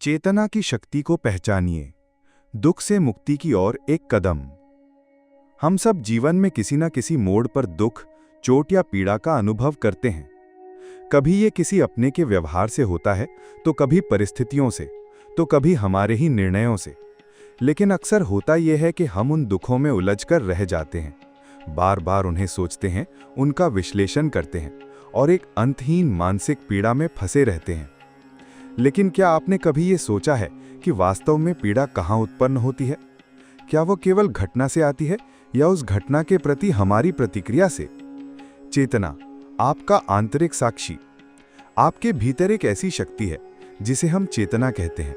चेतना की शक्ति को पहचानिए। दुख से मुक्ति की ओर एक कदम। हम सब जीवन में किसी न किसी मोड़ पर दुख, चोट या पीड़ा का अनुभव करते हैं। कभी ये किसी अपने के व्यवहार से होता है, तो कभी परिस्थितियों से, तो कभी हमारे ही निर्णयों से। लेकिन अक्सर होता यह है कि हम उन दुखों में उलझकर रह जाते हैं, बार बार उन्हें सोचते हैं, उनका विश्लेषण करते हैं और एक अंतहीन मानसिक पीड़ा में फंसे रहते हैं। लेकिन क्या आपने कभी ये सोचा है कि वास्तव में पीड़ा कहाँ उत्पन्न होती है? क्या वो केवल घटना से आती है या उस घटना के प्रति हमारी प्रतिक्रिया से? चेतना, आपका आंतरिक साक्षी। आपके भीतर एक ऐसी शक्ति है जिसे हम चेतना कहते हैं।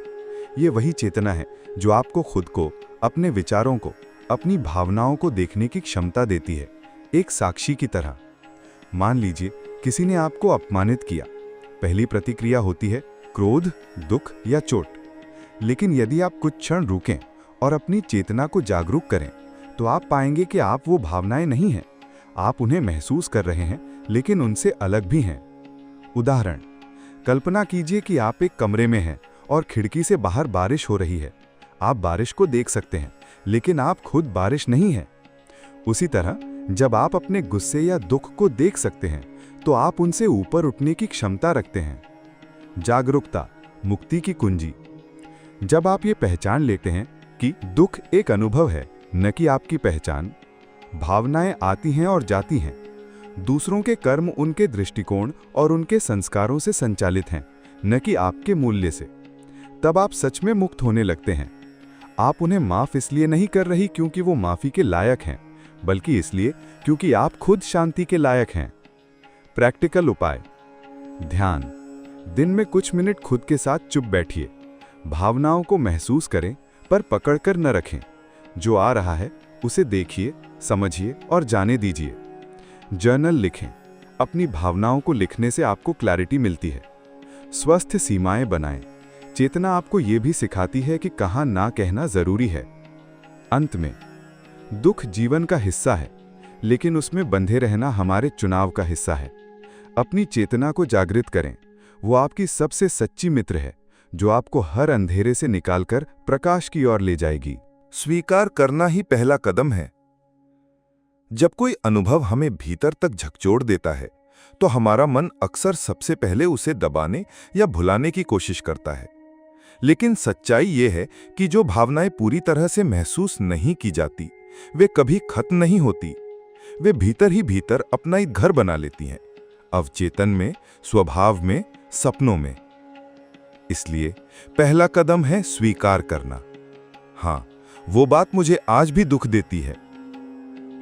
ये वही चेतना है जो आपको खुद को, अपने विचारों को, अपनी भावनाओं को देखने की क्षमता देती है, एक साक्षी की तरह। मान लीजिए किसी ने आपको अपमानित किया। पहली प्रतिक्रिया होती है क्रोध, दुख या चोट। लेकिन यदि आप कुछ क्षण रुकें और अपनी चेतना को जागरूक करें, तो आप पाएंगे कि आप वो भावनाएं नहीं हैं। आप उन्हें महसूस कर रहे हैं, लेकिन उनसे अलग भी हैं। उदाहरण, कल्पना कीजिए कि आप एक कमरे में हैं और खिड़की से बाहर बारिश हो रही है। आप बारिश को देख सकते हैं, लेकिन आप खुद बारिश नहीं हैं। उसी तरह जब आप अपने गुस्से या दुख को देख सकते हैं, तो आप उनसे ऊपर उठने की क्षमता रखते हैं। जागरूकता, मुक्ति की कुंजी। जब आप ये पहचान लेते हैं कि दुख एक अनुभव है, न कि आपकी पहचान। भावनाएं आती हैं और जाती हैं। दूसरों के कर्म उनके दृष्टिकोण और उनके संस्कारों से संचालित हैं, न कि आपके मूल्य से। तब आप सच में मुक्त होने लगते हैं। आप उन्हें माफ इसलिए नहीं कर रही क्योंकि वो माफी के लायक हैं, बल्कि इसलिए क्योंकि आप खुद शांति के लायक हैं। प्रैक्टिकल उपाय। ध्यान। दिन में कुछ मिनट खुद के साथ चुप बैठिए। भावनाओं को महसूस करें, पर पकड़कर न रखें। जो आ रहा है उसे देखिए, समझिए और जाने दीजिए। जर्नल लिखें। अपनी भावनाओं को लिखने से आपको क्लैरिटी मिलती है। स्वस्थ सीमाएं बनाएं। चेतना आपको ये भी सिखाती है कि कहाँ ना कहना जरूरी है। अंत में, दुख जीवन का हिस्सा है, लेकिन उसमें बंधे रहना हमारे चुनाव का हिस्सा है। अपनी चेतना को जागृत करें। वो आपकी सबसे सच्ची मित्र है, जो आपको हर अंधेरे से निकालकर प्रकाश की ओर ले जाएगी। स्वीकार करना ही पहला कदम है। जब कोई अनुभव हमें भीतर तक झकझोर देता है, तो हमारा मन अक्सर सबसे पहले उसे दबाने या भुलाने की कोशिश करता है। लेकिन सच्चाई ये है कि जो भावनाएं पूरी तरह से महसूस नहीं की जाती, वे कभी खत्म नहीं होती। वे भीतर ही भीतर अपना एक घर बना लेती हैं, अवचेतन में, स्वभाव में, सपनों में। इसलिए पहला कदम है स्वीकार करना। हाँ, वो बात मुझे आज भी दुख देती है।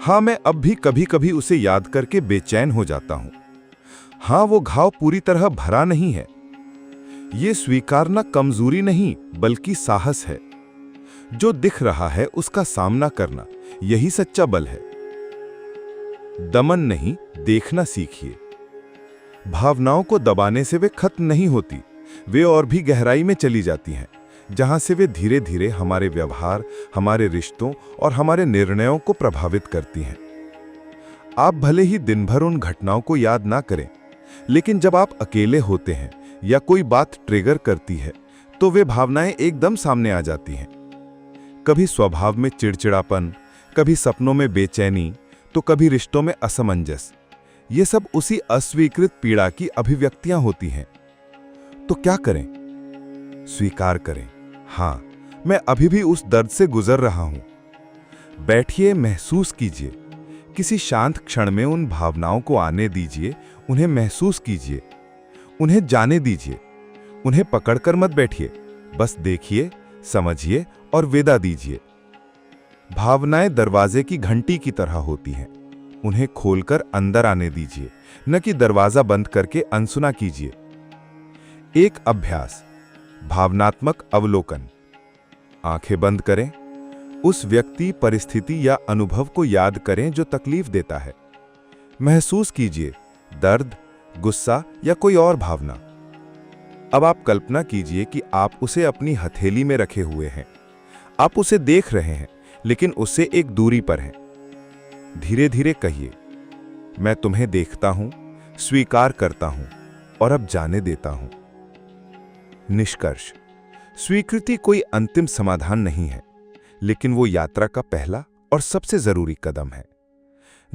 हाँ, मैं अब भी कभी कभी उसे याद करके बेचैन हो जाता हूं। हाँ, वो घाव पूरी तरह भरा नहीं है। ये स्वीकारना कमजोरी नहीं, बल्कि साहस है। जो दिख रहा है उसका सामना करना, यही सच्चा बल है। दमन नहीं, देखना सीखिए। भावनाओं को दबाने से वे खत्म नहीं होती, वे और भी गहराई में चली जाती हैं, जहां से वे धीरे धीरे हमारे व्यवहार, हमारे रिश्तों और हमारे निर्णयों को प्रभावित करती हैं। आप भले ही दिन भर उन घटनाओं को याद ना करें, लेकिन जब आप अकेले होते हैं या कोई बात ट्रिगर करती है, तो वे भावनाएं एकदम सामने आ जाती हैं। कभी स्वभाव में चिड़चिड़ापन, कभी सपनों में बेचैनी, तो कभी रिश्तों में असमंजस। ये सब उसी अस्वीकृत पीड़ा की अभिव्यक्तियां होती हैं। तो क्या करें? स्वीकार करें, हाँ, मैं अभी भी उस दर्द से गुजर रहा हूं। बैठिए, महसूस कीजिए। किसी शांत क्षण में उन भावनाओं को आने दीजिए, उन्हें महसूस कीजिए, उन्हें जाने दीजिए। उन्हें पकड़कर मत बैठिए, बस देखिए, समझिए और विदा दीजिए। भावनाएं दरवाजे की घंटी की तरह होती हैं। उन्हें खोलकर अंदर आने दीजिए, न कि दरवाजा बंद करके अनसुना कीजिए। एक अभ्यास, भावनात्मक अवलोकन। आंखें बंद करें। उस व्यक्ति, परिस्थिति या अनुभव को याद करें जो तकलीफ देता है। महसूस कीजिए दर्द, गुस्सा या कोई और भावना। अब आप कल्पना कीजिए कि आप उसे अपनी हथेली में रखे हुए हैं। आप उसे देख रहे हैं, लेकिन उससे एक दूरी पर हैं। धीरे धीरे कहिए, मैं तुम्हें देखता हूं, स्वीकार करता हूं और अब जाने देता हूं। निष्कर्ष, स्वीकृति कोई अंतिम समाधान नहीं है, लेकिन वो यात्रा का पहला और सबसे जरूरी कदम है।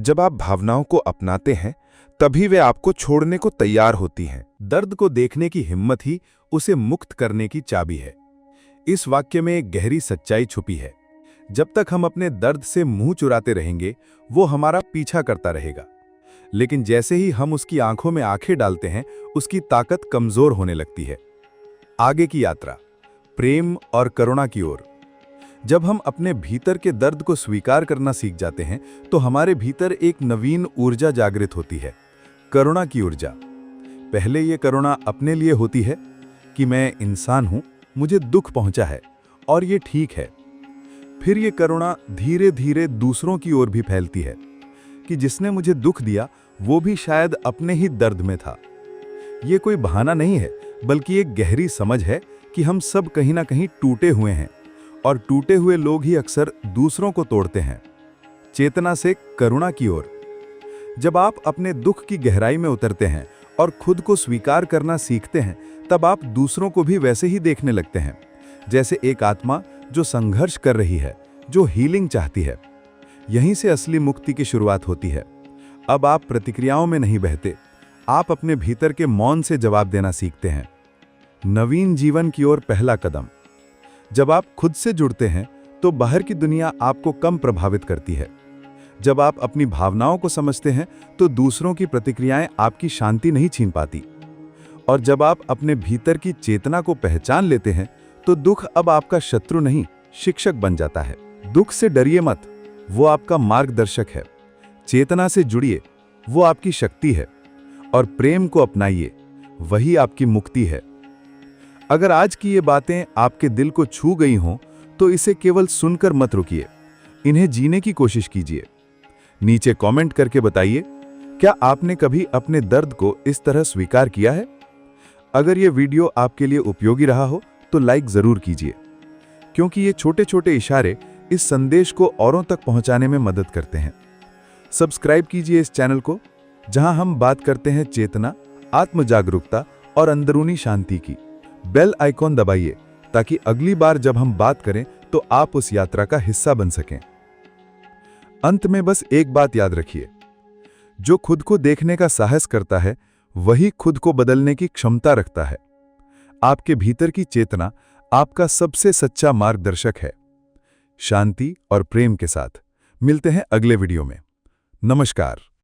जब आप भावनाओं को अपनाते हैं, तभी वे आपको छोड़ने को तैयार होती हैं। दर्द को देखने की हिम्मत ही उसे मुक्त करने की चाबी है। इस वाक्य में एक गहरी सच्चाई छुपी है। जब तक हम अपने दर्द से मुंह चुराते रहेंगे, वो हमारा पीछा करता रहेगा। लेकिन जैसे ही हम उसकी आंखों में आंखें डालते हैं, उसकी ताकत कमजोर होने लगती है। आगे की यात्रा प्रेम और करुणा की ओर। जब हम अपने भीतर के दर्द को स्वीकार करना सीख जाते हैं, तो हमारे भीतर एक नवीन ऊर्जा जागृत होती है, करुणा की ऊर्जा। पहले ये करुणा अपने लिए होती है कि मैं इंसान हूं, मुझे दुख पहुंचा है और ये ठीक है। फिर ये करुणा धीरे धीरे दूसरों की ओर भी फैलती है कि जिसने मुझे दुख दिया वो भी शायद अपने ही दर्द में था। ये कोई बहाना नहीं है, बल्कि एक गहरी समझ है कि हम सब कहीं ना कहीं टूटे हुए हैं और टूटे हुए लोग ही अक्सर दूसरों को तोड़ते हैं। चेतना से करुणा की ओर। जब आप अपने दुख की गहराई में उतरते हैं और खुद को स्वीकार करना सीखते हैं, तब आप दूसरों को भी वैसे ही देखने लगते हैं, जैसे एक आत्मा जो संघर्ष कर रही है, जो हीलिंग चाहती है। यहीं से असली मुक्ति की शुरुआत होती है। अब आप प्रतिक्रियाओं में नहीं बहते, आप अपने भीतर के मौन से जवाब देना सीखते हैं। नवीन जीवन की ओर पहला कदम। जब आप खुद से जुड़ते हैं, तो बाहर की दुनिया आपको कम प्रभावित करती है। जब आप अपनी भावनाओं को समझते हैं, तो दूसरों की प्रतिक्रियाएं आपकी शांति नहीं छीन पाती। और जब आप अपने भीतर की चेतना को पहचान लेते हैं, तो दुख अब आपका शत्रु नहीं, शिक्षक बन जाता है। दुख से डरिए मत, वो आपका मार्गदर्शक है। चेतना से जुड़िए, वो आपकी शक्ति है। और प्रेम को अपनाइए, वही आपकी मुक्ति है। अगर आज की ये बातें आपके दिल को छू गई हों, तो इसे केवल सुनकर मत रुकिए, इन्हें जीने की कोशिश कीजिए। नीचे कमेंट करके बताइए, क्या आपने कभी अपने दर्द को इस तरह स्वीकार किया है? अगर ये वीडियो आपके लिए उपयोगी रहा हो, तो लाइक जरूर कीजिए, क्योंकि ये छोटे छोटे इशारे इस संदेश को औरों तक पहुंचाने में मदद करते हैं। सब्सक्राइब कीजिए इस चैनल को, जहां हम बात करते हैं चेतना, आत्म जागरूकता और अंदरूनी शांति की। बेल आइकॉन दबाइए ताकि अगली बार जब हम बात करें तो आप उस यात्रा का हिस्सा बन सकें। अंत में बस एक बात याद रखिए, जो खुद को देखने का साहस करता है, वही खुद को बदलने की क्षमता रखता है। आपके भीतर की चेतना आपका सबसे सच्चा मार्गदर्शक है। शांति और प्रेम के साथ मिलते हैं अगले वीडियो में। नमस्कार।